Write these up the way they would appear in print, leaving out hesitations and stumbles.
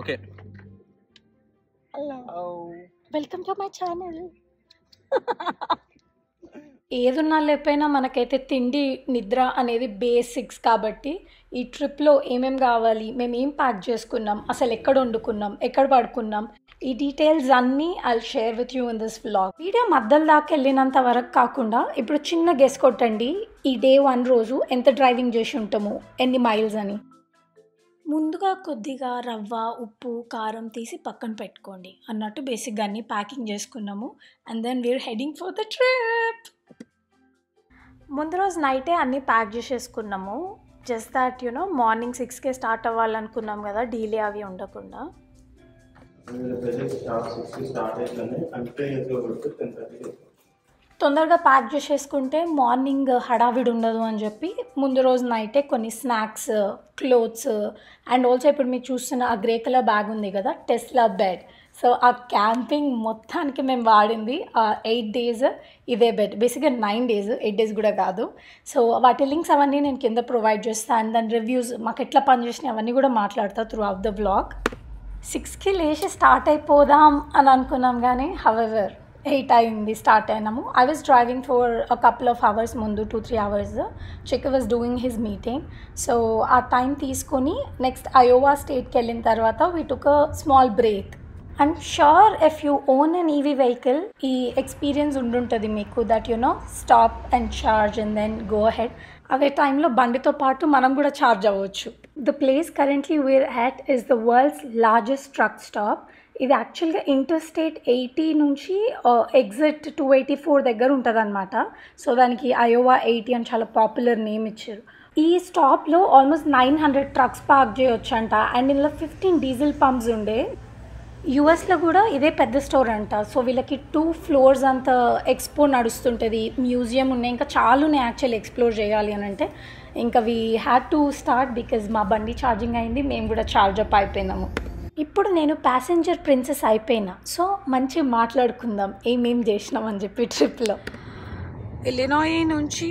Okay. Hello, welcome to my channel. ఏదున్నా లేకపోయినా మనకైతే తిండి నిద్ర అనేది బేసిక్స్ కాబట్టి ఈ ట్రిప్లో ఏమేం కావాలి, మేము ఏం ప్యాక్ చేసుకున్నాం, అసలు ఎక్కడ వండుకున్నాం, ఎక్కడ పడుకున్నాం, ఈ డీటెయిల్స్ అన్నీ I share with you in this vlog. Video మధ్యలో దాకా వెళ్ళినంత వరకు కాకుండా ఇప్పుడు చిన్న గెస్ కొట్టండి, ఈ డే 1 రోజు ఎంత డ్రైవింగ్ చేసి ఉంటాము, ఎన్ని మైల్స్ అని. ముందుగా కొద్దిగా రవ్వ, ఉప్పు, కారం తీసి పక్కన పెట్టుకోండి అన్నట్టు బేసిక్గా అన్నీ ప్యాకింగ్ చేసుకున్నాము. And then we're heading for the trip. ముందు రోజు నైటే అన్నీ ప్యాక్ చేసేసుకున్నాము. జస్ట్ దాట్ మార్నింగ్ 6కే స్టార్ట్ అవ్వాలనుకున్నాం కదా, డీలే అవి ఉండకుండా. తొందరగా ప్యాక్ చేసేసుకుంటే మార్నింగ్ హడావిడి ఉండదు అని చెప్పి ముందు రోజు నైటే కొన్ని స్నాక్స్, క్లోత్స్ అండ్ ఆల్సో ఇప్పుడు మీరు చూస్తున్న ఆ గ్రే కలర్ బ్యాగ్ ఉంది కదా, టెస్లా బెడ్. సో ఆ క్యాంపింగ్ మొత్తానికి మేము వాడింది 8 days ఇదే బెడ్. బేసిక్గా 9 days, 8 days కూడా కాదు. సో వాటి లింక్స్ అవన్నీ నేను కింద ప్రొవైడ్ చేస్తాను. అండ్ దాని రివ్యూస్ మాకు ఎట్లా పనిచేసినాయి అవన్నీ కూడా మాట్లాడతా త్రూ అవుట్ ద వ్లాగ్. 6కి లేచి స్టార్ట్ అయిపోదాం అని అనుకున్నాం కానీ హవెవర్ 8 అయింది, స్టార్ట్ అయినాము. I was driving for a couple of hours ముందు, 2-3 hours. Chikku was doing his meeting. So ఆ టైం తీసుకొని నెక్స్ట్ అయోవా స్టేట్కి వెళ్ళిన తర్వాత we took a small break. And sure if you own an EV vehicle ఈ experience ఉండుంటుంది మీకు, that stop and charge and then go ahead. అదే టైంలో బండితో పాటు మనం కూడా ఛార్జ్ అవ్వచ్చు. The place currently we're at is the world's largest truck stop. ఇది యాక్చువల్గా ఇంటర్స్టేట్ 80 నుంచి ఎగ్జిట్ 284 దగ్గర ఉంటుంది అనమాట. సో దానికి అయోవా 80 అని చాలా పాపులర్ నేమ్ ఇచ్చారు. ఈ స్టాప్లో ఆల్మోస్ట్ 900 ట్రక్స్ పార్క్ చేయొచ్చు అంట. అండ్ ఇందులో 15 డీజిల్ పంప్స్ ఉండే. యూఎస్లో కూడా ఇదే పెద్ద స్టోర్ అంట. సో వీళ్ళకి 2 floors అంత ఎక్స్పో నడుస్తుంటుంది, మ్యూజియం ఉన్నాయి, ఇంకా చాలా ఉన్నాయి యాక్చువల్లీ ఎక్స్ప్లోర్ చేయాలి అని అంటే. ఇంకా we had to start because మా బండి ఛార్జింగ్ అయింది, మేము కూడా ఛార్జ్ అప్ అయిపోయినాము. ఇప్పుడు నేను ప్యాసింజర్ ప్రిన్సెస్ అయిపోయినా. సో మంచిగా మాట్లాడుకుందాం ఏమేం చేసినాం అని చెప్పి ట్రిప్లో. ఇలినాయ్ నుంచి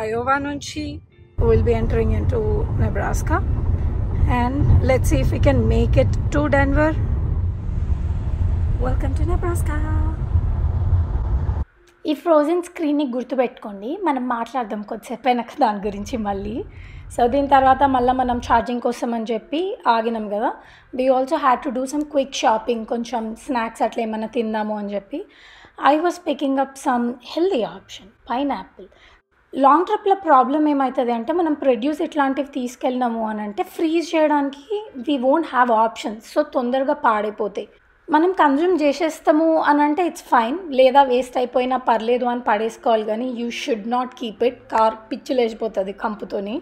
అయోవా నుంచి will be entering in to Nebraska and let's see if we can make it to Denver. Welcome to Nebraska. ఈ ఫ్రోజన్ స్క్రీన్ని గుర్తుపెట్టుకోండి, మనం మాట్లాడదాం కొద్దిసేపు అయినాక దాని గురించి మళ్ళీ. సో దీని తర్వాత మళ్ళీ మనం ఛార్జింగ్ కోసం అని చెప్పి ఆగినాం కదా. We also had to do some quick shopping, కొంచెం స్నాక్స్ అట్లా ఏమైనా తిందాము అని చెప్పి. I was picking up some healthy option, pineapple. Long ట్రిప్లో ప్రాబ్లం ఏమవుతుంది అంటే మనం ప్రొడ్యూస్ ఇట్లాంటివి తీసుకెళ్ళినాము అని అంటే ఫ్రీజ్ చేయడానికి we won't have options. So తొందరగా పాడైపోతాయి. మనం కన్జ్యూమ్ చేసేస్తాము అని అంటే ఇట్స్ ఫైన్, లేదా వేస్ట్ అయిపోయినా పర్లేదు అని పడేసుకోవాలి. కానీ you should not keep it, car పిచ్చులు వేసిపోతుంది కంపుతోని.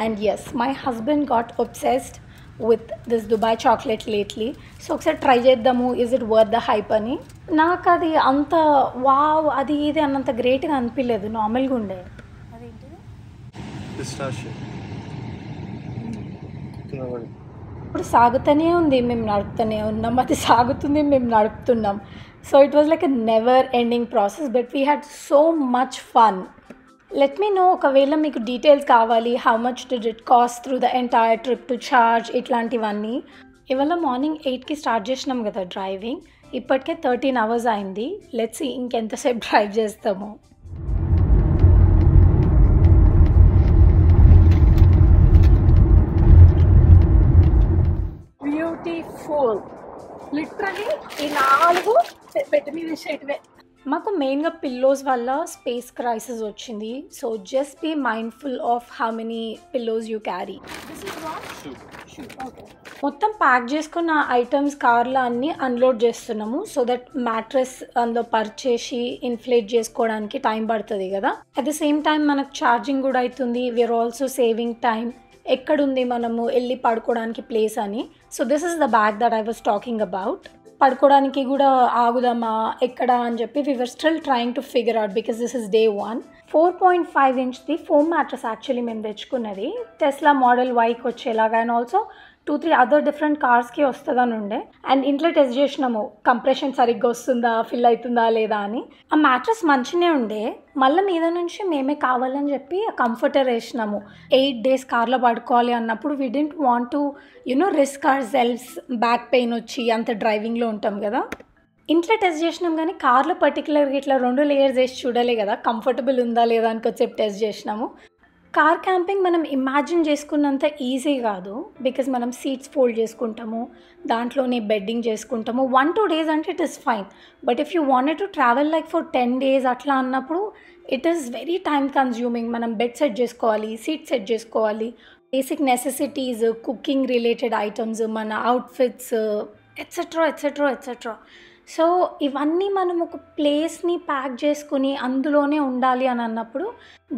And yes, my husband got obsessed with this Dubai chocolate lately. So ఒకసారి ట్రై చేద్దాము, is it worth the hype అని. నాకు అది అంత వావ్ అది ఇది అన్నంత గ్రేట్గా అనిపించలేదు, నార్మల్గా ఉండే. ఇప్పుడు సాగుతూనే ఉంది, మేము నడుపుతూనే ఉన్నాం, అది సాగుతుంది, మేము నడుపుతున్నాం. So it was like a never ending process, but we had so much fun. Let me know ఒకవేళ మీకు డీటెయిల్స్ కావాలి, how much did it cost through the entire trip to charge, ఇట్లాంటివన్నీ. ఇవాళ మార్నింగ్ 8కి స్టార్ట్ చేసినాం కదా driving, ఇప్పటికే 13 hours అయింది. Let's see ఇంకెంతసేపు డ్రైవ్ చేస్తాము. బ్యూటిఫుల్, లిటరలీ ఈ 4 పెట్టి మీద షేట్వే. మాకు మెయిన్గా పిల్లోస్ వల్ల స్పేస్ క్రైసిస్ వచ్చింది. So just be mindful of how many pillows you carry. మొత్తం ప్యాక్ చేసుకున్న ఐటమ్స్ కార్లో అన్నీ అన్లోడ్ చేస్తున్నాము. సో దట్ మ్యాట్రెస్ అందులో పర్చేసి ఇన్ఫ్లేట్ చేసుకోవడానికి టైం పడుతుంది కదా. అట్ ద సేమ్ టైం మనకు ఛార్జింగ్ కూడా అవుతుంది. We are also saving time. ఎక్కడుంది మనము వెళ్ళి పడుకోవడానికి ప్లేస్ అని. So this is the bag that I was talking about. పడుకోవడానికి కూడా ఆగుదామా ఎక్కడ అని చెప్పి we were still trying to figure out because this is day 1. 4.5 inch foam mattress actually మేము తెచ్చుకున్నది టెస్లా మోడల్ వైకి వచ్చేలాగా. అండ్ ఆల్సో 2-3 అదర్ డిఫరెంట్ కార్స్కి వస్తుందని ఉండే. అండ్ ఇంట్లో టెస్ట్ చేసినాము కంప్రెషన్ సరిగ్గా వస్తుందా, ఫిల్ అవుతుందా లేదా అని. ఆ మ్యాట్రెస్ మంచిగానే ఉండే. మళ్ళీ మీద నుంచి మేమే కావాలని చెప్పి ఆ కంఫర్టర్ వేసినాము. 8 days కార్లో పడుకోవాలి అన్నప్పుడు we don't want to risk ourselves, back pain వచ్చి అంత డ్రైవింగ్లో ఉంటాం కదా. ఇంట్లో టెస్ట్ చేసినాం కానీ కార్లో పర్టికులర్గా ఇట్లా 2 లేయర్స్ వేసి చూడలే కదా, కంఫర్టబుల్ ఉందా లేదా అని కొంచెంసేపు టెస్ట్ చేసినాము. కార్ క్యాంపింగ్ మనం ఇమాజిన్ చేసుకున్నంత ఈజీ కాదు. బికాజ్ మనం సీట్స్ ఫోల్డ్ చేసుకుంటాము, దాంట్లోనే బెడ్డింగ్ చేసుకుంటాము. 1-2 days అంటే it is fine. But if you wanted to travel like for 10 days అట్లా అన్నప్పుడు it is very time consuming. మనం బెడ్ సెట్ చేసుకోవాలి, సీట్ సెట్ చేసుకోవాలి, basic necessities, cooking related items, మన outfits, etcetera etcetera etcetera. So ఇవన్నీ మనం ఒక ప్లేస్ని ప్యాక్ చేసుకుని అందులోనే ఉండాలి అని అన్నప్పుడు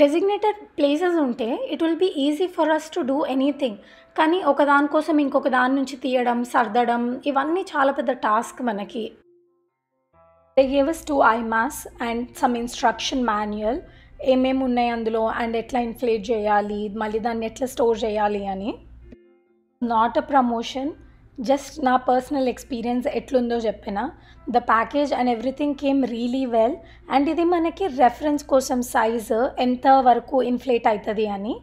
డెసిగ్నేటెడ్ ప్లేసెస్ ఉంటే it will be easy for us to do anything. కానీ ఒక దానికోసం ఇంకొక దాని నుంచి తీయడం, సర్దడం, ఇవన్నీ చాలా పెద్ద టాస్క్ మనకి. They gave us 2 IMAs and some instruction manual, ఏమేమి ఉన్నాయి అందులో అండ్ ఎట్లా ఇన్ఫ్లేట్ చేయాలి, మళ్ళీ దాన్ని ఎట్లా స్టోర్ చేయాలి అని. నాట్ అ ప్రమోషన్, జస్ట్ నా పర్సనల్ ఎక్స్పీరియన్స్ ఎట్లుందో చెప్పిన. The package and everything came really well. And ఇది మనకి రెఫరెన్స్ కోసం సైజు ఎంత వరకు ఇన్ఫ్లేట్ అవుతుంది అని.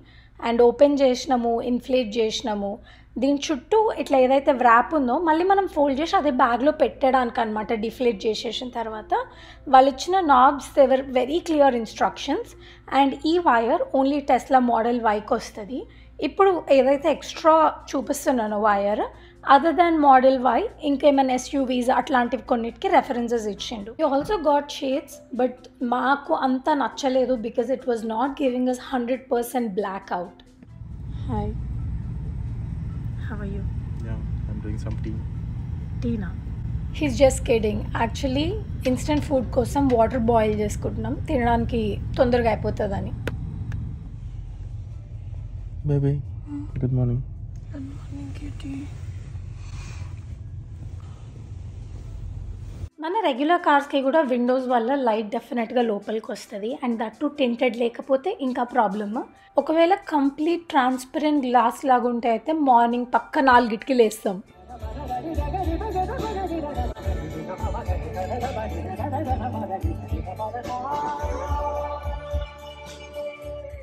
అండ్ ఓపెన్ చేసినాము, ఇన్ఫ్లేట్ చేసినాము. దీని చుట్టూ ఇట్లా ఏదైతే వ్రాప్ ఉందో మళ్ళీ మనం ఫోల్డ్ చేసి అదే బ్యాగ్లో పెట్టడానికి అనమాట. డిఫ్లేట్ చేసేసిన తర్వాత వాళ్ళు ఇచ్చిన knobs they were very clear instructions. And ఈ వైర్ ఓన్లీ టెస్లా మోడల్ వైకి వస్తుంది. ఇప్పుడు ఏదైతే ఎక్స్ట్రా చూపిస్తున్నానో wire, other than model Y ఇంకేమైనా ఎస్యూవీస్ అట్లాంటివి కొన్నిటికి రెఫరెన్సెస్ ఇచ్చిండు. You also got shades, but మాకు అంత నచ్చలేదు because it was not giving us 100% black out. Hi, how are you? I'm doing some tea. టీనా? He's just kidding. Actually instant food కోసం water boil చేసుకుంటున్నాం, తినడానికి తొందరగా అయిపోతుందని. Baby, good morning. Good morning, Kitty. మన రెగ్యులర్ కార్స్కి కూడా Windows వల్ల light డెఫినెట్గా లోపలికి వస్తుంది. అండ్ దట్ టు టింటెడ్ లేకపోతే ఇంకా ప్రాబ్లమ్. ఒకవేళ కంప్లీట్ ట్రాన్స్పరెంట్ గ్లాస్ లాగా ఉంటే అయితే మార్నింగ్ పక్క 4కి లేస్తాం.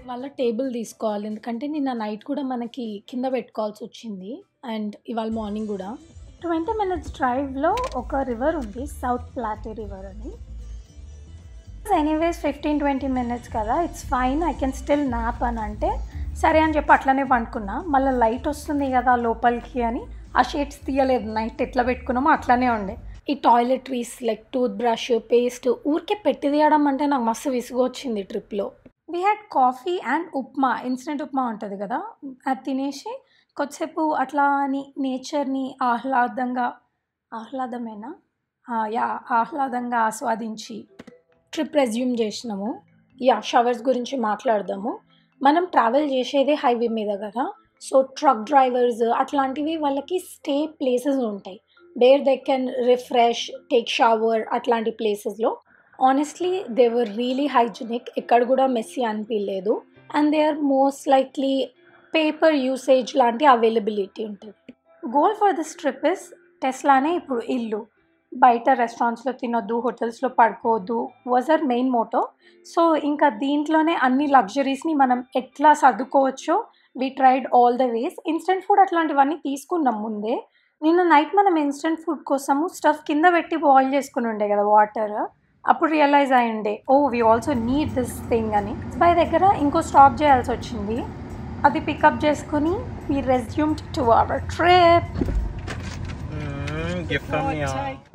వాళ్ళ టేబుల్ తీసుకోవాలి, ఎందుకంటే నిన్న నైట్ కూడా మనకి కింద పెట్టుకోవాల్సి వచ్చింది. అండ్ ఇవాళ మార్నింగ్ కూడా 20 minutes డ్రైవ్లో ఒక రివర్ ఉంది, సౌత్ ప్లాటే రివర్ అని. ఎనీవేస్ 15-20 minutes కదా, it's fine, I can still nap అని అంటే సరే అని చెప్పి అట్లనే పండుకున్నా. మళ్ళీ లైట్ వస్తుంది కదా లోపలికి అని ఆ షేడ్స్ తీయలేదు. నైట్ ఎట్లా పెట్టుకున్నామో అట్లానే ఉండే. ఈ toiletries like toothbrush, paste ఊరికే పెట్టి తీయడం అంటే నాకు మస్తు విసుగు వచ్చింది ట్రిప్లో. We had coffee and upma, instant ఉప్మా ఉంటుంది కదా, అది తినేసి కొద్దిసేపు అట్లా అని నేచర్ని ఆహ్లాదంగా ఆస్వాదించి ట్రిప్ రెజ్యూమ్ చేసినాము. షవర్స్ గురించి మాట్లాడదాము. మనం ట్రావెల్ చేసేదే హైవే మీద కదా, సో ట్రక్ డ్రైవర్స్ అట్లాంటివి వాళ్ళకి స్టే ప్లేసెస్ ఉంటాయి where they can refresh, take shower. అట్లాంటి ప్లేసెస్లో honestly they were really hygienic, ఎక్కడ కూడా మెస్సీ అనిపించలేదు. And they are most likely paper usage లాంటి అవైలబిలిటీ ఉంటుంది. Goal for this trip is టెస్లానే ఇప్పుడు ఇల్లు. బయట రెస్టారెంట్స్లో తినొద్దు, హోటల్స్లో పడుకోవద్దు was our main motto. So ఇంకా దీంట్లోనే అన్ని లగ్జరీస్ని మనం ఎట్లా సర్దుకోవచ్చో we tried all the ways. Instant food అట్లాంటివన్నీ తీసుకున్నాం ముందే. నిన్న నైట్ మనం ఇన్స్టెంట్ ఫుడ్ కోసము స్టఫ్ కింద పెట్టి బాయిల్ చేసుకుని ఉండే కదా వాటర్, అప్పుడు రియలైజ్ అయ్యిండే we also need this thing అని. బై దగ్గర ఇంకో స్టాప్ చేయాల్సి వచ్చింది, అది పికప్ చేసుకుని we resumed to our trip.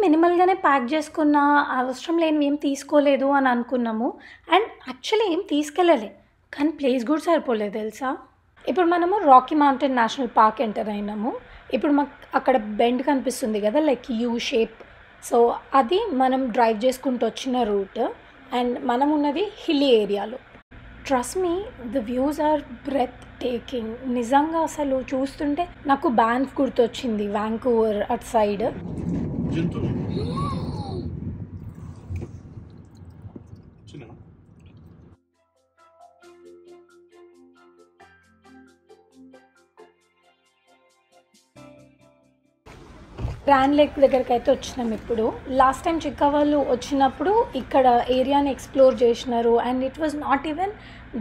మినిమల్గానే ప్యాక్ చేసుకున్న, అవసరం లేనివి ఏం తీసుకోలేదు అని అనుకున్నాము. అండ్ యాక్చువల్లీ ఏం తీసుకెళ్ళలే, కానీ ప్లేస్ కూడా సరిపోలేదు తెలుసా. ఇప్పుడు మనము Rocky Mountain National Park enter అయినాము. ఇప్పుడు మాకు అక్కడ బెండ్ కనిపిస్తుంది కదా, లైక్ యూ షేప్. సో అది మనం డ్రైవ్ చేసుకుంటూ వచ్చిన రూట్. అండ్ మనం ఉన్నది హిల్లీ ఏరియాలో. Trust me, the views are breathtaking. నిజంగా అసలు చూస్తుంటే నాకు బ్యాన్ఫ్ గుర్తొచ్చింది, వ్యాంకూవర్ అటు సైడ్. గ్రాండ్ లేక్ దగ్గరికి అయితే వచ్చినాం. ఇప్పుడు లాస్ట్ టైం చిక్క వాళ్ళు వచ్చినప్పుడు ఇక్కడ ఏరియాని ఎక్స్ప్లోర్ చేసినారు and it was not even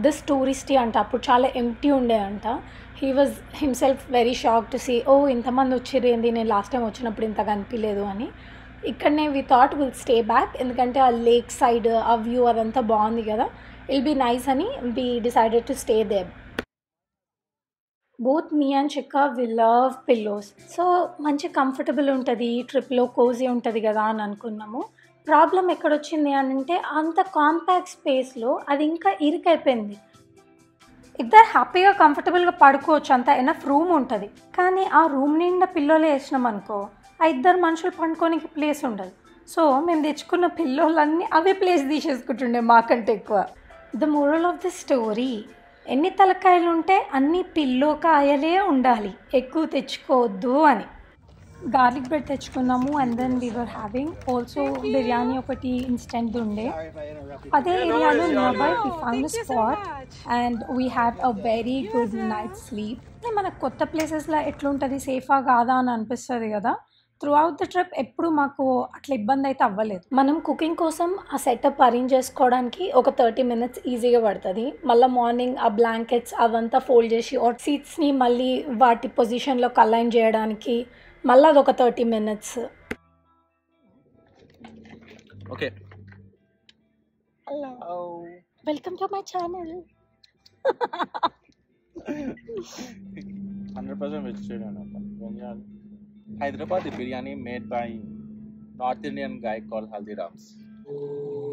this touristy అంట. అప్పుడు చాలా ఎంప్టీ ఉండే అంట. He was himself very shock to see ఓ ఇంతమంది వచ్చిర్రు ఏంది, నేను లాస్ట్ టైం వచ్చినప్పుడు ఇంత కనిపించలేదు అని. ఇక్కడనే we thought will stay back, ఎందుకంటే ఆ లేక్ సైడ్ ఆ వ్యూ అదంతా బాగుంది కదా, విల్ బీ నైస్ అని we decided to stay there. Both me and Chikka we love pillows. So మంచి కంఫర్టబుల్ ఉంటుంది, ట్రిప్లో కోజీ ఉంటుంది కదా అని అనుకున్నాము. ప్రాబ్లం ఎక్కడొచ్చింది అని అంటే అంత కాంపాక్ట్ స్పేస్లో అది ఇంకా ఇరుకైపోయింది. ఇద్దరు హ్యాపీగా కంఫర్టబుల్గా పడుకోవచ్చు, అంత ఎనఫ్ రూమ్ ఉంటుంది. కానీ ఆ రూమ్ నిండా పిల్లోలే వేసినాం అనుకో, ఆ ఇద్దరు మనుషులు పండుకోనికి ప్లేస్ ఉండదు. సో మేము తెచ్చుకున్న పిల్లోలన్నీ అవే ప్లేస్ తీసేసుకుంటుండే మాకంటే ఎక్కువ. The moral of the story, ఎన్ని తలకాయలు ఉంటే అన్ని పిల్లో కాయలే ఉండాలి, ఎక్కువ తెచ్చుకోవద్దు అని. గార్లిక్ బ్రెడ్ తెచ్చుకున్నాము and then we were having also biryani ఒకటి ఇన్స్టెంట్ ఉండే. అదే ఏరియాలో nearby we found spot and we had a very good night sleep. మనకు కొత్త ప్లేసెస్లో ఎట్లుంటుంది, సేఫా కాదా అని అనిపిస్తుంది కదా. త్రూ అవుట్ ద ట్రిప్ ఎప్పుడు మాకు అట్లా ఇబ్బంది అయితే అవ్వలేదు. మనం కుకింగ్ కోసం ఆ సెటప్ అరేంజ్ చేసుకోవడానికి ఒక 30 minutes ఈజీగా పడుతుంది. మళ్ళీ మార్నింగ్ ఆ బ్లాంకెట్స్ అవంతా ఫోల్డ్ చేసి సీట్స్ని మళ్ళీ వాటి పొజిషన్లోకి అలైన్ చేయడానికి మళ్ళీ అదొక 30 minutes. Okay, hello, welcome to my channel. 100% vegetarian. Hyderabadi biryani made by North Indian guy called Haldiram's.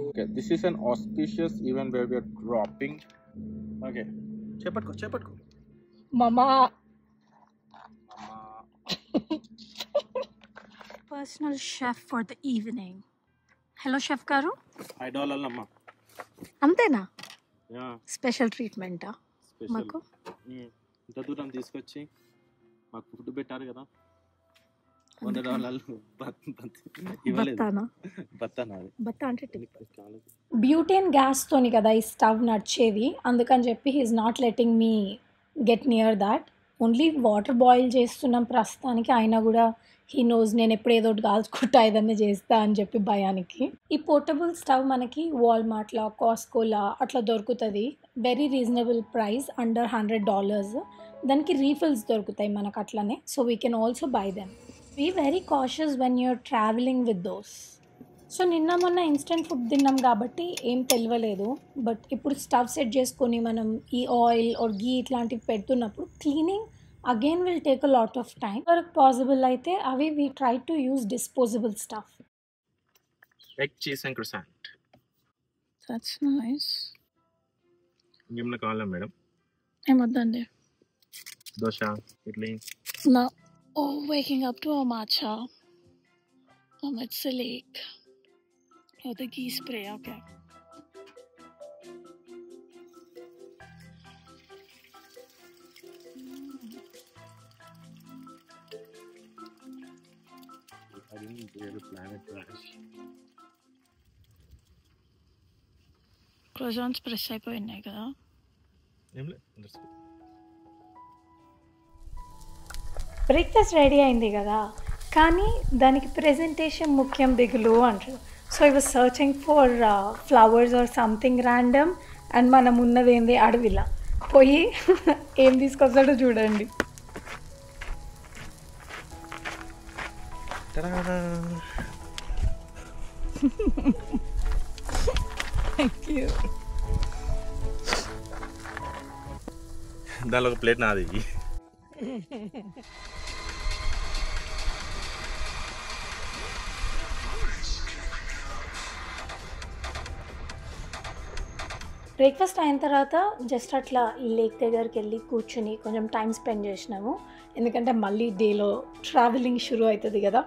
Okay, this is an auspicious event where we are dropping. Okay, chepatko. Mama. Personal chef for the evening. Hello chef garu. Idol allamma. Antena? Yeah. Special treatment ah. Special. ఇంత దూరం తీసుకొచ్చి మాకు food పెట్టారు కదా. Butane గ్యాస్తోని కదా ఈ stove నడిచేది, అందుకని చెప్పి he's not letting me get near that. Only water boil చేస్తున్నాం ప్రస్తుతానికి, అయినా కూడా హీ నోస్ నేను ఎప్పుడు ఏదో ఒకటి కాల్చుకుంటా ఏదన్నా చేస్తా అని చెప్పి భయానికి. ఈ పోర్టబుల్ స్టవ్ మనకి వాల్మార్ట్లో, కాస్కోలా అట్లా దొరుకుతుంది. Very reasonable price, under $100. దానికి రీఫిల్స్ దొరుకుతాయి మనకు అట్లనే. So we can also buy them. Be very cautious when you're travelling with those. సో నిన్న మొన్న ఇన్స్టెంట్ ఫుడ్ తిన్నాం కాబట్టి ఏం తెలియలేదు. బట్ ఇప్పుడు స్టవ్ సెట్ చేసుకొని మనం ఈ ఆయిల్ ఆర్ గీ ఇట్లాంటివి పెడుతున్నప్పుడు cleaning again will take a lot of time. వరకు పాసిబుల్ అయితే అవి we try to use disposable stuff. Egg, cheese and croissant. That's nice. ఏమన్నా కావాలా మేడం? ఏమొద్దండి. Dosa, idli. No. Oh, waking up to a matcha amidst a lake. Oh, the ghee spray, okay. I didn't really plan it crash. Croissants press అయిపోయినాయి కదా. ఏం లేదు. Breakfast ready అయింది కదా, కానీ దానికి ప్రెజెంటేషన్ ముఖ్యం దిగులు అంటారు. So I was searching for flowers or something random and మనం ఉన్నది ఏంది అడవిలా. పోయి ఏం తీసుకొస్తాడో చూడండి. దానిలో ఒక ప్లేట్ నాది. బ్రేక్ఫాస్ట్ అయిన తర్వాత జస్ట్ అట్లా లేక్ దగ్గరికి వెళ్ళి కూర్చుని కొంచెం టైం స్పెండ్ చేసినాము, ఎందుకంటే మళ్ళీ డేలో ట్రావెలింగ్ షురూ అవుతుంది కదా.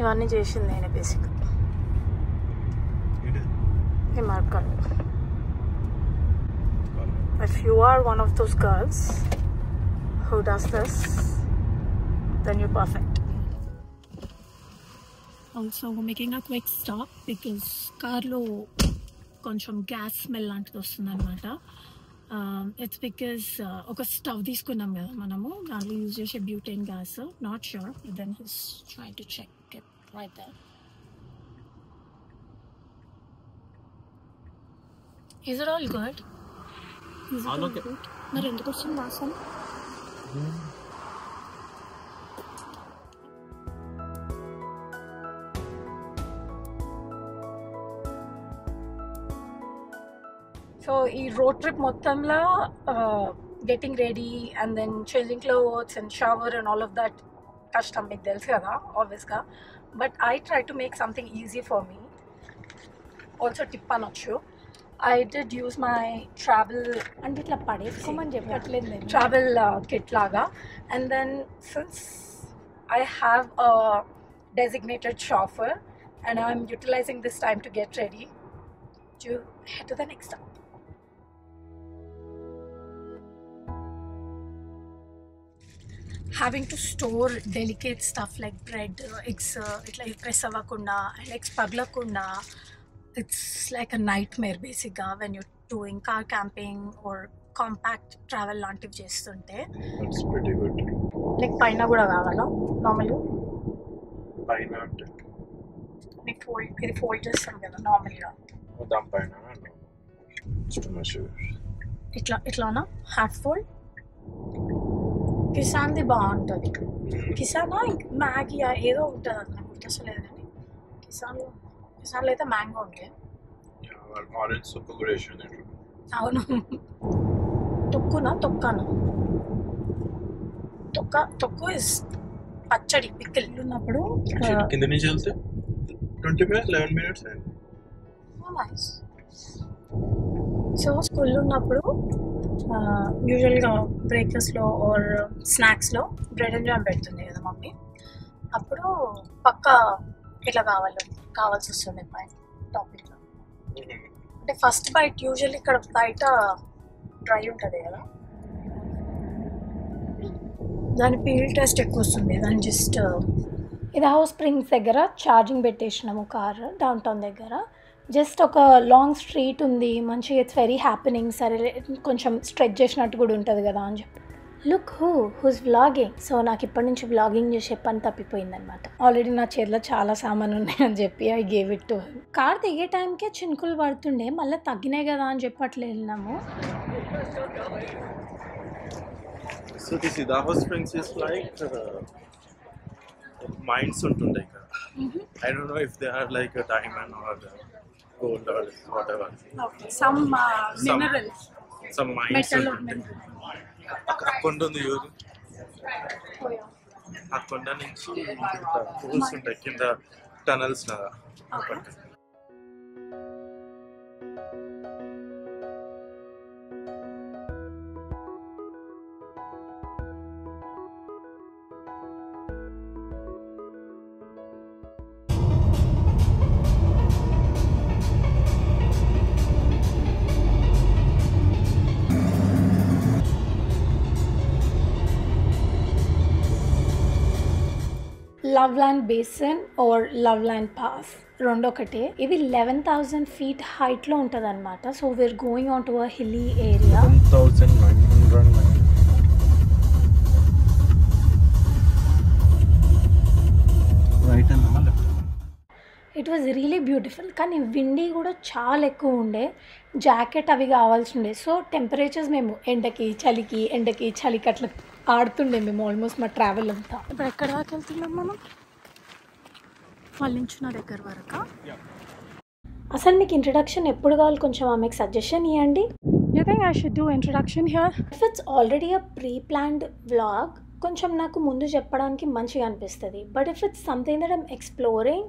ఇవన్నీ చేసింది నేను basic. If you are one of those girls who does this, then you're perfect. Also, we're making a quick stop because కార్లో కొంచెం గ్యాస్ స్మెల్ లాంటిది వస్తుంది అనమాట. ఇట్స్ బికాస్ ఒక స్టవ్ తీసుకున్నాం కదా మనము, దాంట్లో యూజ్ చేసే butane gas. Not sure, then he's trying to check it right there. Is it all good? Is it all okay. good? మరి ఎందుకు వచ్చింది వాసన? సో ఈ రోడ్ ట్రిప్ మొత్తంలో getting ready and then changing clothes and shower and all of that కష్టం, మీకు తెలుసు కదా ఆబ్వియస్గా. But I try to make something easy for me. Also tip అనొచ్చు. I did use my travel and itla padeskomani cheppatledhu nenu travel kit laga, and then since I have a designated chauffeur and I'm utilizing this time to get ready to head to the next stop. Having to store delicate stuff like bread, eggs itla press avakunda and eggs paglakunda, it's like a nightmare basically when you're doing car camping or compact travel లాంటివి చేస్తుంటే. That's pretty good. Like పైన కూడా కావాలా నార్మల్గా? పైన అంటే నీకు fold, ఇది ఫోల్డ్ చేస్తాం కదా నార్మల్గా, దాని పైన ఇట్లానా హాఫ్ ఫోల్డ్? కిసాన్ది బాగుంటుంది. కిసానా మ్యాగీ ఏదో ఉంటుంది, అది నాకు గుర్తొస్తలేదు. కానీ కిసాన్లో అయితే మ్యాంగో ఉంటాయి. ఆరెంజ్ సొక్క కూడా వేసింది. అవును. తొక్కునా తొక్కాను? తొక్కు ఇస్ పచ్చడి, పిక్కల్ ఉన్నప్పుడు కింద నుంచి వెళ్తే 20 minutes 11 minutes. నైస్. సో స్కూల్లో ఉన్నప్పుడు యూజువల్గా బ్రేక్ఫాస్ట్లో ఆర్ స్నాక్స్లో బ్రెడ్ అండ్ జామ్ పెడుతుంది కదా మమ్మీ. అప్పుడు పక్క ఇట్లా కావాల్సి వస్తుంది పైన టాపిక్లో. అంటే ఫస్ట్ బైట్ యూజువల్లీ ఇక్కడ బయట డ్రై ఉంటుంది కదా, దాని పీల్ టెస్ట్ ఎక్కువ వస్తుంది. దాని జస్ట్ ఇది హౌస్ స్ప్రింగ్స్ దగ్గర ఛార్జింగ్ పెట్టేసినాము కార్ డౌన్ టౌన్ దగ్గర. జస్ట్ ఒక లాంగ్ స్ట్రీట్ ఉంది మంచిగా, ఇట్స్ వెరీ హ్యాపెనింగ్. సరే కొంచెం స్ట్రెచ్ చేసినట్టు కూడా ఉంటుంది కదా అని చెప్పి. Look who's vlogging. సో నాకు ఇప్పటి నుంచి వ్లాగింగ్ చేసే పని తప్పిపోయిందనమాట. ఆల్రెడీ నా చేతిలో చాలా సామాను ఉన్నాయని చెప్పి I gave it to him. Car దిగే టైంకే చినుకులు పడుతుండే, మళ్ళీ తగ్గినాయి కదా అని చెప్పి అట్లా వెళ్ళినాము. So this Idaho Springs is like mines untunde ఇక్కడ. I don't know if they are like a diamond or gold or whatever. Okay, some minerals. Some mines untunde. అక్కడ ఉంది యూరు. ఆ కొండ నుంచి పోల్స్ ఉంటాయి కింద టనల్స్ లాగా. Loveland Basin or Loveland Pass రెండు ఒకటే. ఇది 11,000 feet హైట్లో ఉంటుంది అనమాట. So we're going on to a hilly area. 1909 right అన్నమా left? It was really beautiful. కానీ విండీ కూడా చాలా ఎక్కువ ఉండే, జాకెట్ అవి కావాల్సి ఉండే. సో టెంపరేచర్స్ మేము ఎండకి చలికి అట్లా ఆడుతుండే మేము ఆల్మోస్ట్ మా ట్రావెల్ అంతా. ఇప్పుడు ఎక్కడ దాకా వెళ్తున్నాం మనం? వాళ్ళ నుంచి నా దగ్గర వరకు. అసలు మీకు ఇంట్రడక్షన్ ఎప్పుడు కావాలి? కొంచెం ఆమెకు సజెషన్ ఇవ్వండి. You think I should do introduction here? If it's already a pre planned vlog కొంచెం నాకు ముందు చెప్పడానికి మంచిగా అనిపిస్తుంది. But if it's something that I'm exploring,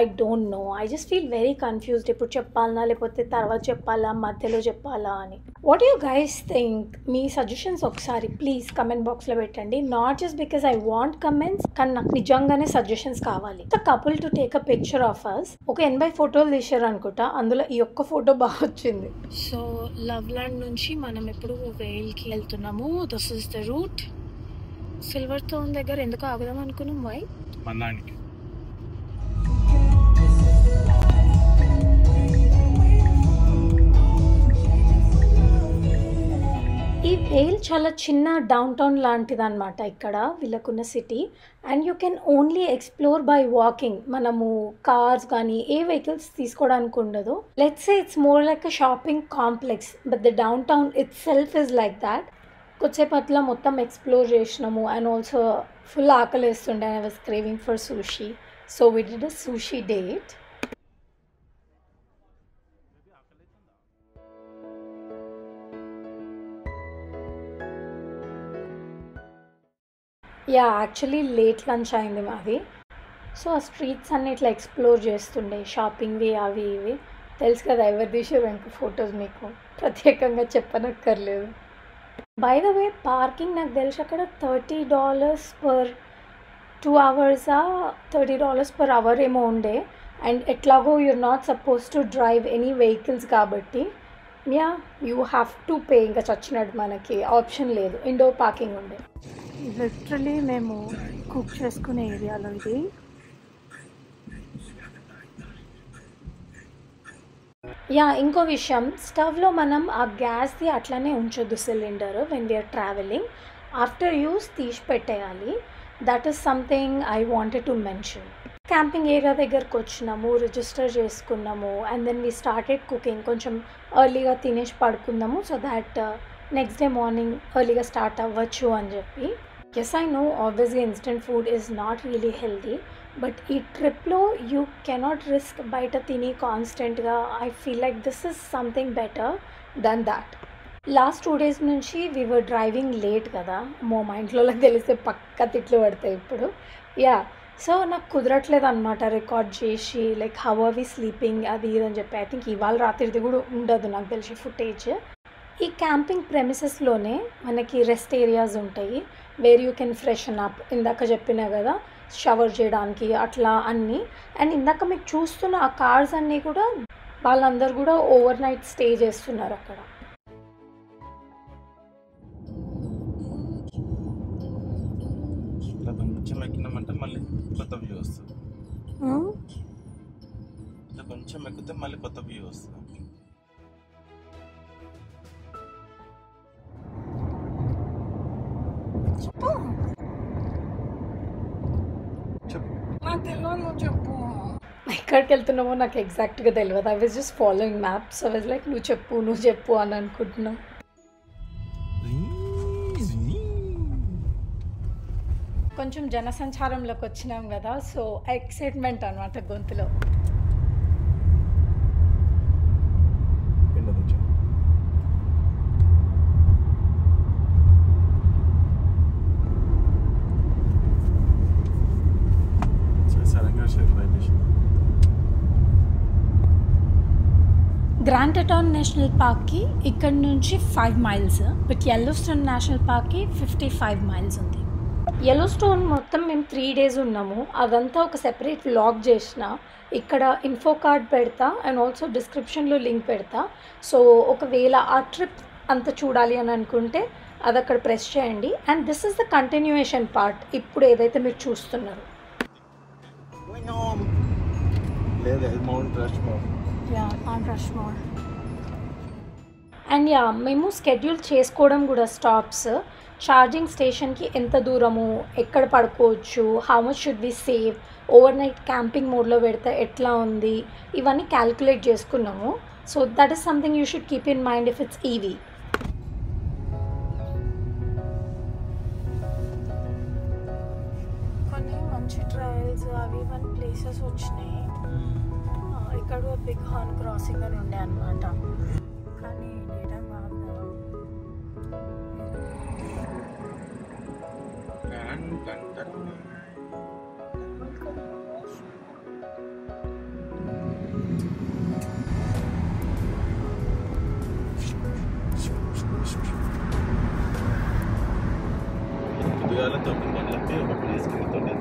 I don't know, I just feel very confused. ఇప్పుడు చెప్పాలనా లేకపోతే తర్వాత చెప్పాలా, మధ్యలో చెప్పాలా అని. What you guys think? Me suggestions ఒకసారి ప్లీజ్ కమెంట్ బాక్స్లో పెట్టండి. Not just because I want comments, కానీ నాకు నిజంగానే సజెషన్స్ కావాలి. The couple to take a picture of us. ఒక 80 ఫోటోలు తీశారు అనుకుంటా, అందులో ఈ ఒక్క ఫోటో బాగా వచ్చింది. సో లవ్లాండ్ నుంచి మనం ఇప్పుడు వేల్కి వెళ్తున్నాము. This is the route. Silver stone దగ్గర ఎందుకు ఆగుదాం అనుకున్నాం? వై? మన్నానికి. ఈ వేల్ చాలా చిన్న డౌన్ టౌన్ లాంటిది అనమాట ఇక్కడ వీళ్ళకున్న city. And you can only explore by walking. మనము కార్స్ కానీ ఏ వెహికల్స్ తీసుకోవడానికి ఉండదు. Let's say it's more like a shopping complex, but the downtown itself is like that. కొద్దిసేపు అట్లా మొత్తం ఎక్స్ప్లోర్ చేసినాము. అండ్ ఆల్సో ఫుల్ ఆకలి వేస్తుండే. I was craving for sushi. So we did a sushi date. Yeah actually late lunch అయింది మాది. So ఆ streets అన్ని ఇట్లా ఎక్స్ప్లోర్ చేస్తుండే, షాపింగ్వి అవి ఇవి. తెలుసు కదా ఎవరు తీసారు వెనక ఫొటోస్, మీకు ప్రత్యేకంగా చెప్పనక్కర్లేదు. బై ద వే పార్కింగ్ నాకు తెలిసి అక్కడ $30 పర్ 2 hours, $30 per hour ఏమో ఉండే. అండ్ ఎట్లాగో you're not suppose to drive any vehicles కాబట్టి yeah you have to pay. ఇంకా చచ్చినట్టు మనకి ఆప్షన్ లేదు. ఇండోర్ పార్కింగ్ ఉండే. లిటరలీ మేము కుక్ చేసుకునే ఏరియాలో ఇది. యా ఇంకో విషయం, స్టవ్లో మనం ఆ గ్యాస్ది అట్లానే ఉంచొద్దు cylinder when we're travelling. After use తీసి పెట్టేయాలి. That is something I wanted to mention. Camping area దగ్గరకు వచ్చినాము, రిజిస్టర్ చేసుకున్నాము. And then we started cooking. కొంచెం ఎర్లీగా తినేసి పడుకుందాము so that next day morning ఎర్లీగా స్టార్ట్ అవ్వచ్చు అని చెప్పి. Yes I know obviously instant food is not really healthy, but ఈ ట్రిప్లో యూ కెనాట్ రిస్క్ బయట తిని కాన్స్టెంట్గా. I feel like this is something better than that. Last 2 days నుంచి వీ వర్ డ్రైవింగ్ లేట్ కదా. మా ఇంట్లో తెలిస్తే పక్క తిట్లు పడతాయి ఇప్పుడు. యా సో నాకు కుదరట్లేదు అనమాట రికార్డ్ చేసి like how are we sleeping అది ఇది అని చెప్పి. ఐ థింక్ ఇవాళ రాత్రిది కూడా ఉండదు నాకు తెలిసి ఫుటేజ్. ఈ క్యాంపింగ్ ప్రెమిసెస్లోనే మనకి రెస్ట్ ఏరియాస్ ఉంటాయి where you can freshen up. ఇందాక చెప్పినా కదా షవర్ చేయడానికి అట్లా అన్నీ. అండ్ ఇందాక మీకు చూస్తున్న ఆ కార్స్ అన్నీ కూడా వాళ్ళందరూ కూడా ఓవర్ నైట్ స్టే చేస్తున్నారు అక్కడ. కొంచెం ఎక్కినామంటే మళ్ళీ కొత్త వ్యూ వస్తుంది. కొంచెం ఎక్కితే మళ్ళీ కొత్త వ్యూ వస్తుంది. చెప్పు ఎక్కడికి వెళ్తున్నామో నాకు ఎగ్జాక్ట్గా తెలియదు. I was just following map. So I was like నువ్వు చెప్పు అని అనుకుంటున్నావు. కొంచెం జనసంచారంలోకి వచ్చినాం కదా, సో ఎక్సైట్మెంట్ అనమాట గొంతులో. గ్రాండ్ టెటాన్ నేషనల్ పార్క్కి ఇక్కడ నుంచి 5 miles, బట్ యెల్లోస్టోన్ నేషనల్ పార్క్కి 55 miles ఉంది. యెల్లోస్టోన్ మొత్తం మేము 3 days ఉన్నాము. అదంతా ఒక సెపరేట్ వ్లాగ్ చేసిన. ఇక్కడ ఇన్ఫో కార్డ్ పెడతా అండ్ ఆల్సో డిస్క్రిప్షన్లో లింక్ పెడతా. సో ఒకవేళ ఆ ట్రిప్ అంత చూడాలి అని అనుకుంటే అది అక్కడ ప్రెస్ చేయండి. And this is the continuation part ఇప్పుడు ఏదైతే మీరు చూస్తున్నారు. అండ్ యా మేము స్కెడ్యూల్ చేసుకోవడం కూడా స్టాప్స్, ఛార్జింగ్ స్టేషన్కి ఎంత దూరము, ఎక్కడ పడుకోవచ్చు, how much should be save, over night camping మోడ్లో పెడితే ఎట్లా ఉంది, ఇవన్నీ క్యాల్కులేట్ చేసుకున్నాము. So that is something you should keep in mind if it's EV. కొన్ని మంచి ట్రయల్స్ అవి ఇవన్నీ ప్లేసెస్ వచ్చినాయి. ఇక్కడ బిగ్ హార్న్ క్రాసింగ్ అని ఉండే అనమాట. కానీ డేటా కాదు కదా. పొద్దుగాల 9 గంటలకి ఒక ప్లేస్కి వెళ్తుండే.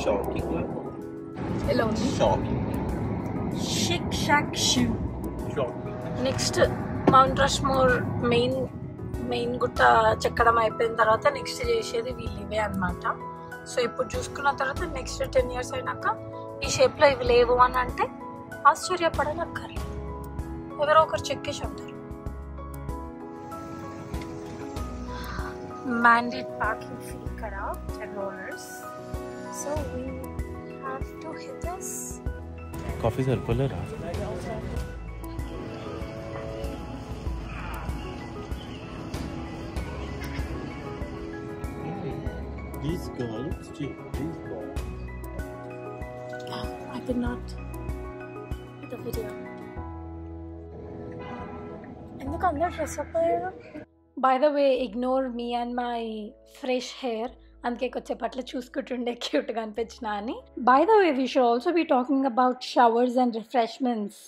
షాకింగ్ ఎలా ఉంది? షాకింగ్. షిక్ షాక్ షూ. నెక్స్ట్ మౌంట్ రష్మోర్ మెయిన్ గుట్ట చెక్కడం అయిపోయిన తర్వాత నెక్స్ట్ చేసేది వీళ్ళు ఇవే అనమాట. సో ఇప్పుడు చూసుకున్న తర్వాత నెక్స్ట్ 10 years అయినాక ఈ షేప్లో ఇవి లేవు అని అంటే ఆశ్చర్యపడనక్కర్లేదు, ఎవరో ఒకరు చెక్కేసి ఉంటారు. mandate parking fee ikkada $10. So we have to hit this. Coffee sarpolera. These girls, these girls. I could not hit the video. ఎందుకు అందరూ డ్రెస్ అప్ అయ్యారు? By the way ignore me and my fresh hair, అందుకే వచ్చేపట్ల చూసుకుంటుండే క్యూట్గా అనిపించిన అని. By the way we should also be talking about showers and refreshments.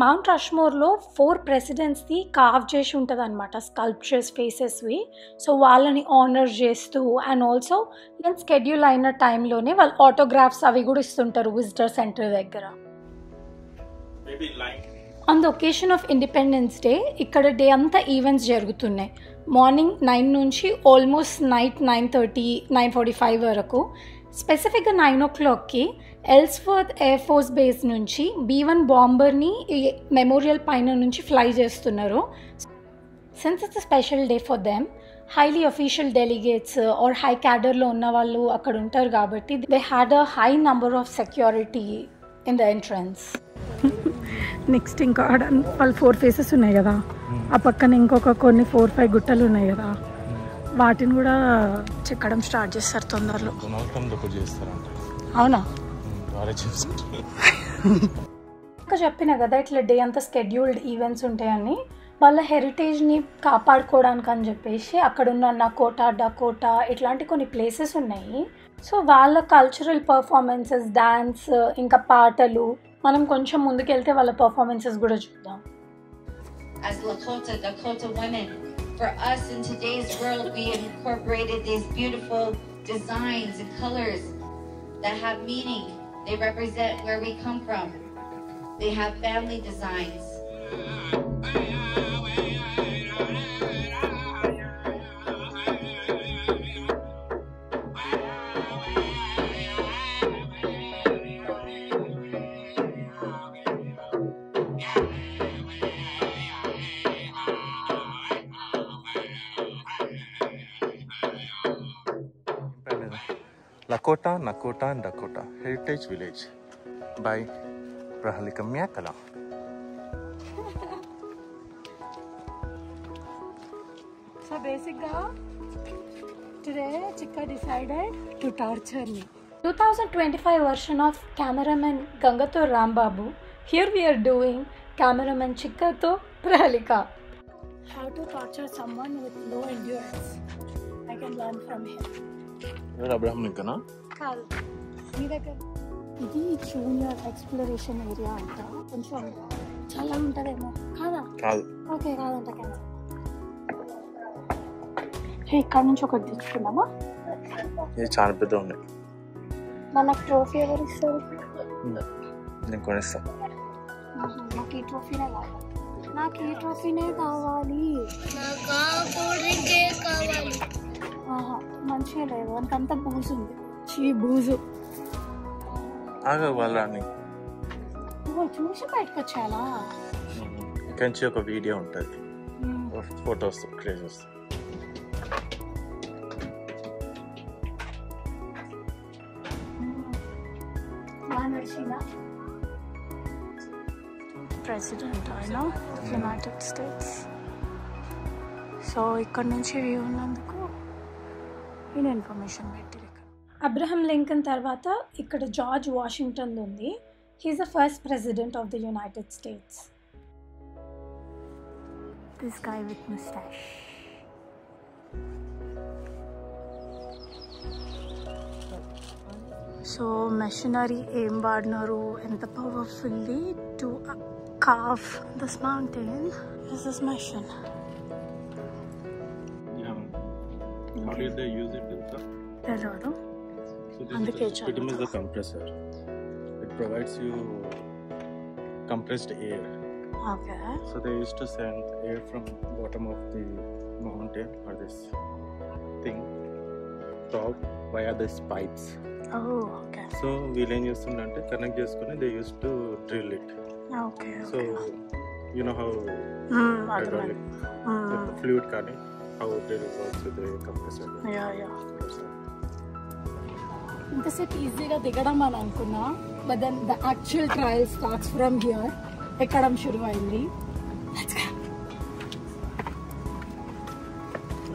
Mount రష్మోర్లో 4 ప్రెసిడెంట్స్ది కార్వ్ చేసి ఉంటుంది అనమాట, స్కల్ప్చర్స్ ఫేసెస్వి. సో వాళ్ళని ఆనర్ చేస్తూ అండ్ ఆల్సో నేను స్కెడ్యూల్ అయిన టైంలోనే వాళ్ళు ఆటోగ్రాఫ్స్ అవి కూడా ఇస్తుంటారు విజిటర్ సెంటర్ దగ్గర. On the occasion of Independence Day ఇక్కడ డే అంతా ఈవెంట్స్ జరుగుతున్నాయి. మార్నింగ్ 9 నుంచి ఆల్మోస్ట్ నైట్ 9:30, 9:45 వరకు. స్పెసిఫిక్గా 9 o'clockకి ఎల్స్వర్త్ ఎయిర్ ఫోర్స్ బేస్ నుంచి B-1 బాంబర్ని మెమోరియల్ పైన నుంచి ఫ్లై చేస్తున్నారు. Since it's a special day for them, highly official delegates or high క్యాడర్లో ఉన్న వాళ్ళు అక్కడ ఉంటారు కాబట్టి they had a high number of security in the entrance. Next ఇంకా వాళ్ళు 4 ఫేసెస్ ఉన్నాయి కదా, ఆ పక్కన ఇంకొక కొన్ని 4-5 గుట్టలు ఉన్నాయి కదా, వాటిని కూడా చెక్కడం స్టార్ట్ చేస్తారు తొందరలో. అవునా? ఇంకా చెప్పినా కదా ఇట్లా డే అంతా స్కెడ్యూల్డ్ ఈవెంట్స్ ఉంటాయని. వాళ్ళ హెరిటేజ్ని కాపాడుకోవడానికి అని చెప్పేసి అక్కడున్న నకోటా, డకోటా ఇట్లాంటి కొన్ని ప్లేసెస్ ఉన్నాయి. సో వాళ్ళ కల్చరల్ పర్ఫార్మెన్సెస్, డాన్స్, ఇంకా పాటలు, మనం కొంచెం ముందుకెళ్తే వాళ్ళ పర్ఫార్మెన్సెస్ కూడా చూద్దాం. As Lakota, Dakota women, for us in today's world, we incorporated these beautiful designs and colors that have meaning. They represent where we come from. They have family designs. Lakota, Nakota and Dakota Heritage Village by Prahalika Myakala. So basically, today Chikka decided to torture me. 2025 version of cameraman Gangato Rambabu. Here we are doing cameraman Chikka to Prahalika. How to torture someone with low endurance. I can learn from him. Abraham Lincoln, కాదు మీ దగ్గర. ఇది junior exploration area అంట, కొంచెం చాలా ఉంటుందేమో కాదా? కాదు. Okay కాదంట క్యాన్సర్. ఇక్కడ నుంచి ఒకటి తెచ్చుకున్నామా? ఇది చాలా పెద్ద ఉన్నాయి. మనకు ట్రోఫీ ఎవరు ఇస్తారు? నేను కొనిస్తాను. నాకు ఈ ట్రోఫీనే కావాలి. నాకు ఈ ట్రోఫీనే కావాలి. మంచిగా లేదు, అంతంత బూజు ఉంది. చీ బూజు. వాళ్ళని చూసి బయటకు వచ్చాలా? ఇక్కడి నుంచి ఒక వీడియో ఉంటుంది, ఫొటోస్ క్రియేట్ చేస్తాం. ప్రెసిడెంట్ ఆయన యునైటెడ్ స్టేట్స్. సో ఇక్కడ నుంచి వ్యూ ఉన్నందుకు ఈయన ఇన్ఫర్మేషన్ పెట్టి. అబ్రహం లింకన్ తర్వాత ఇక్కడ జార్జ్ వాషింగ్టన్ ఉంది. He's the first president of the United States. This guy with moustache. So machinery ఏం వాడినారు, ఎంత powerfully to carve this mountain. This is machine. Yeah. How did they use it? Hello. So this is pretty much the compressor. It provides you compressed air. Okay. So they used to send air from bottom of the mountain or this thing top via these pipes. Oh, okay. So వీళ్ళు ఏం చేస్తుందంటే connect చేసుకుని they used to drill it. Okay. So you know how hydraulic with the fluid కానీ how the results with the compressor. Yeah. ఇంతసేపు ఈజీగా దిగడం అని అనుకున్నా, but then the actual trail starts from here. ఎక్కడం షురు అయింది.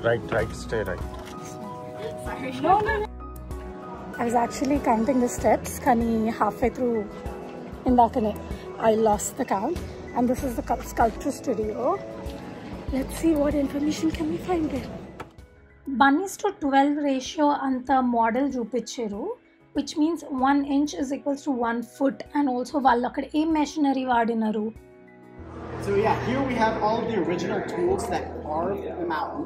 Right, stay right. No. I was actually counting the steps, కానీ halfway through indakane I lost the count. And this is the sculpture studio. Let's see what information can we find there. 1:12 ratio anta model చూపించారు, which means 1 inch is equals to 1 foot. And also వాళ్ళు అక్కడ ఏ machinery వాడినారు. So yeah, here we have all of the original tools that carved the mountain.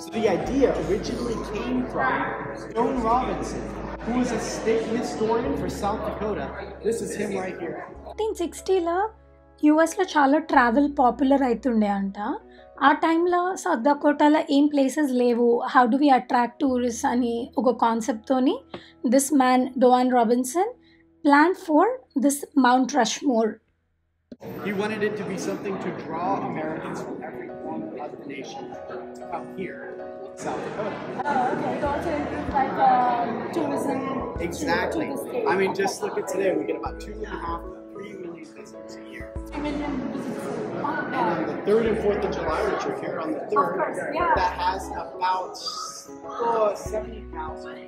So the idea originally came from Stone Robinson, who was a state historian for South Dakota. This is him right here. 1960లో యూఎస్లో చాలా travel popular అవుతుండే అంట. ఆ టైంలో south డకోటాలో ఏం places లేవు, how do we attract tourist అని ఒక కాన్సెప్ట్తోని this man Doane Robinson plan for this Mount Rushmore. He wanted it to be something to draw Americans from every corner of the nation to come here, South Dakota. Okay, it also includes like tourism. Exactly. I mean, just look at today. We get about 2.5 to 3 million visitors a year. 3 million visitors. And on the 3rd and 4th of July, which are here on the 3rd, Of course, yeah. that has about 70,000.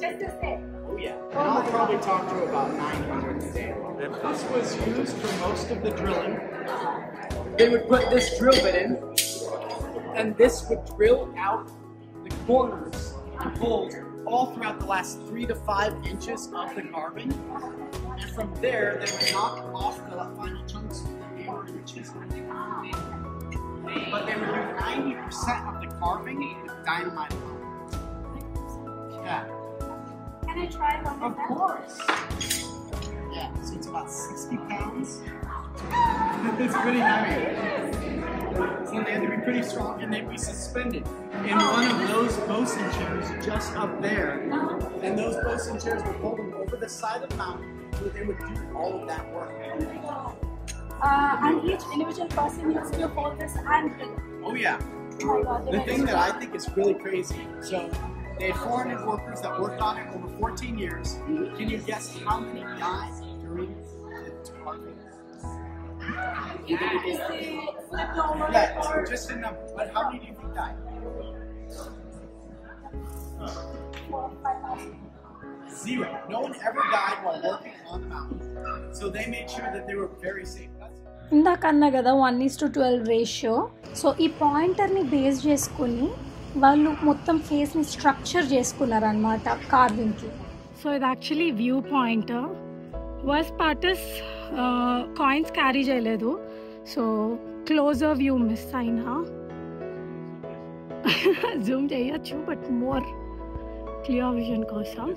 Just to say. Oh yeah. And I'll probably talk to about 900 today. This was used for most of the drilling. They would put this drill bit in, and this would drill out the corners and holes all throughout the last 3 to 5 inches of the carving. And from there, they would knock off the final chunks with the hammer and the chisel. But they would do 90% of the carving with dynamite alone. Yeah. Can I try one Of course. Yeah, so it's about 60 pounds. It's pretty heavy. So they had to be pretty strong and they'd be suspended in one of those bosun chairs just up there. And those bosun chairs would hold them over the side of the mountain where they would do all of that work. And each individual person needs to hold this and drill. Oh yeah. Oh my God, The thing that I think is really crazy, so they had 400 workers that worked on it over 14 years. Can you guess how many died during the carving? Flipped over Yeah, so or just a number. But how many do you think died? 5,000. 0. No one ever died while working on the mountain. So they made sure that they were very safe. ఇందాక అన్నా కదా 1:12 ratio. So ఈ పాయింటర్ని base చేసుకుని వాళ్ళు మొత్తం ఫేస్ని structure చేసుకున్నారు అనమాట కార్వింగ్కి. సో ఇది actually view pointer. Worst part is coins carry చేయలేదు, సో క్లోజర్ వ్యూ మిస్ అయినా. జూమ్ చేయొచ్చు బట్ మోర్ క్లియర్ విజన్ కోసం.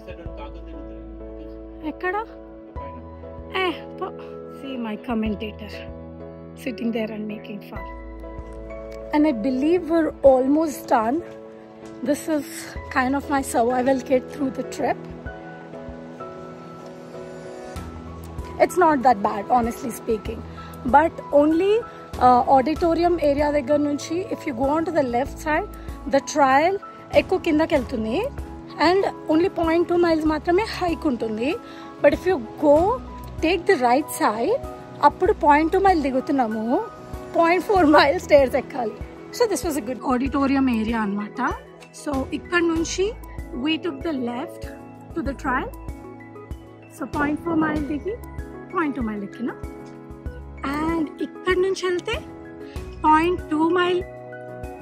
ఎక్కడ see my commentator sitting there and making fun. And I believe we're almost done. This is kind of my survival kit through the trip. It's not that bad, honestly speaking, but only auditorium area దగ్గర నుంచి if you go on to the left side, the trail ఎక్కువ కిందకి వెళ్తుంది and only 0.2 miles మాత్రమే hike ఉంటుంది. But if you go take the right side, అప్పుడు 0.2 mile దిగుతున్నాము, 0.4 mile stairs ఎక్కాలి. So this was a good auditorium area అనమాట. So ఇక్కడ నుంచి we took the left to the trail. So 0.4 mile దిగి 0.2 mile ఎక్కిన, and ఇక్కడ నుంచి వెళ్తే 0.2 mile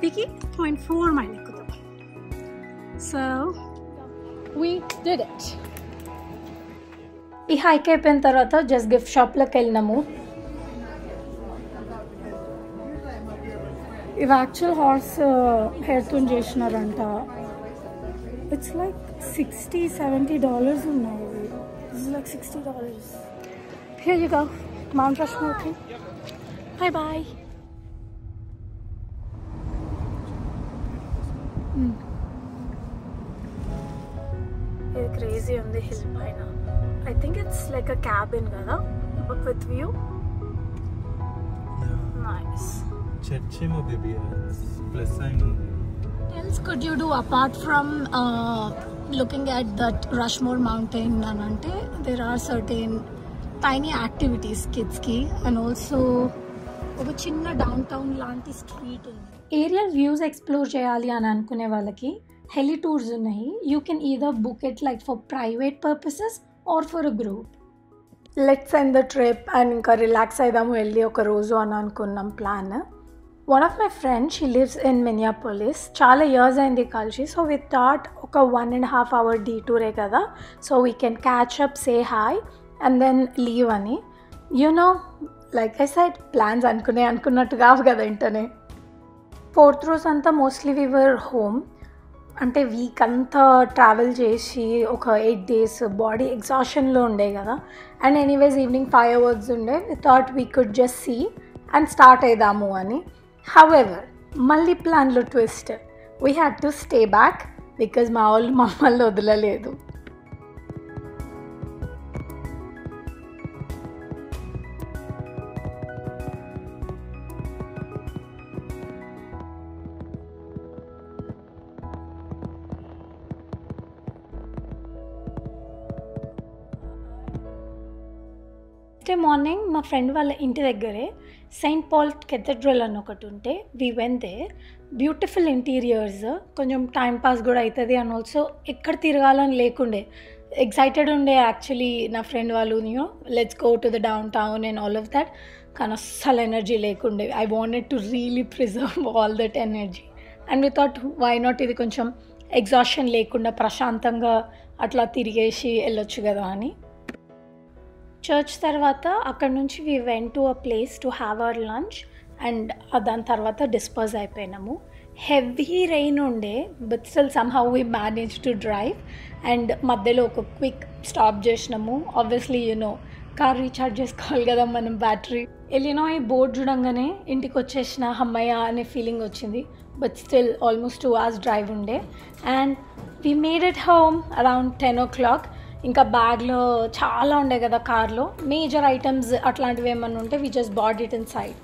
దిగి 0.4 mile ఎక్కుతాం. So we did it. ఈ హైక్ అయిపోయిన తర్వాత జస్ట్ గిఫ్ట్ షాప్లోకి వెళ్ళినాము. ఇవి యాక్చువల్ హార్స్ హెయిర్తో చేసినారంట. ఇట్స్ లైక్ $60-70 ఉన్నాయి. It's like $60. Here you go, Mount రష్మోర్కి. Bye boy. ఇది క్రేజీ ఉంది హిల్ పైన. I think it's like a cabin, kada, but with view. Nice. Church ఏమో బేబీ ప్లస్ సైన్ ఉంది. What else could you do apart from looking at that Rushmore mountain anante? There are certain tiny activities kids ki, and also ఒక చిన్న downtown లాంటి street ఉంది. Aerial views explore చేయాలి అని అనుకునే వాళ్ళకి heli tours ఉన్నాయి. You can either book it like for private purposes or for a group. Let's end the trip and ఇంకా రిలాక్స్ అయిదాము వెళ్ళి ఒక రోజు అని అనుకున్నాం plan. One of my friends she lives in Minneapolis. చాలా ఇయర్స్ అయింది కలిసి. సో వి థాట్ ఒక 1.5 hour డీటూరే కదా, so we can catch up, say hi and then leave అని. You know like I said, plans అనుకున్నట్టు కావు కదా వెంటనే. 4th రోజు అంతా మోస్ట్లీ వి వర్ హోమ్. అంటే వీక్ అంతా ట్రావెల్ చేసి ఒక 8 days బాడీ ఎగ్జాషన్లో ఉండే కదా. అండ్ ఎనీవేస్ ఈవినింగ్ 5 hours ఉండే. We thought we could just see and start అయిదాము అని. హౌఎవర్ మళ్ళీ ప్లాన్లో twist. We had to stay back because మా వాళ్ళు మమ్మల్ని వదలలేదు. నెక్స్ట్ మార్నింగ్ మా ఫ్రెండ్ వాళ్ళ ఇంటి దగ్గరే సెయింట్ పాల్ కెథడ్రల్ అని ఒకటి ఉంటే we went there. Beautiful interiors, కొంచెం టైం పాస్ కూడా అవుతుంది. అండ్ ఆల్సో ఎక్కడ తిరగాలని లేకుండే, ఎక్సైటెడ్ ఉండే యాక్చువల్లీ నా ఫ్రెండ్ వాళ్ళు, you know let's go to the downtown and all of that. కానీ అస్సలు ఎనర్జీ లేకుండే. I wanted to really preserve all that energy. And we thought why not, ఇది కొంచెం ఎగ్జాషన్ లేకుండా ప్రశాంతంగా అట్లా తిరిగేసి వెళ్ళొచ్చు కదా అని. చర్చ్ తర్వాత అక్కడ నుంచి we went to a place to have our lunch and దాని తర్వాత డిస్పర్స్ అయిపోయినాము. హెవీ రెయిన్ ఉండే but still somehow we manage to drive. And మధ్యలో ఒక క్విక్ స్టాప్ చేసినాము. ఆబ్వియస్లీ యూనో కార్ రీఛార్జ్ చేసుకోవాలి కదా మనం, బ్యాటరీ. వెళ్ళినా ఈ బోర్డ్ చూడంగానే ఇంటికి వచ్చేసిన అమ్మయ్య అనే ఫీలింగ్ వచ్చింది. But still almost 2 hours drive ఉండే. And we made it home around 10 o'clock. ఇంకా బ్యాగ్లో చాలా ఉండే కదా కార్లో, మేజర్ ఐటమ్స్ అట్లాంటివి ఏమన్నా ఉంటే we just bought it in side.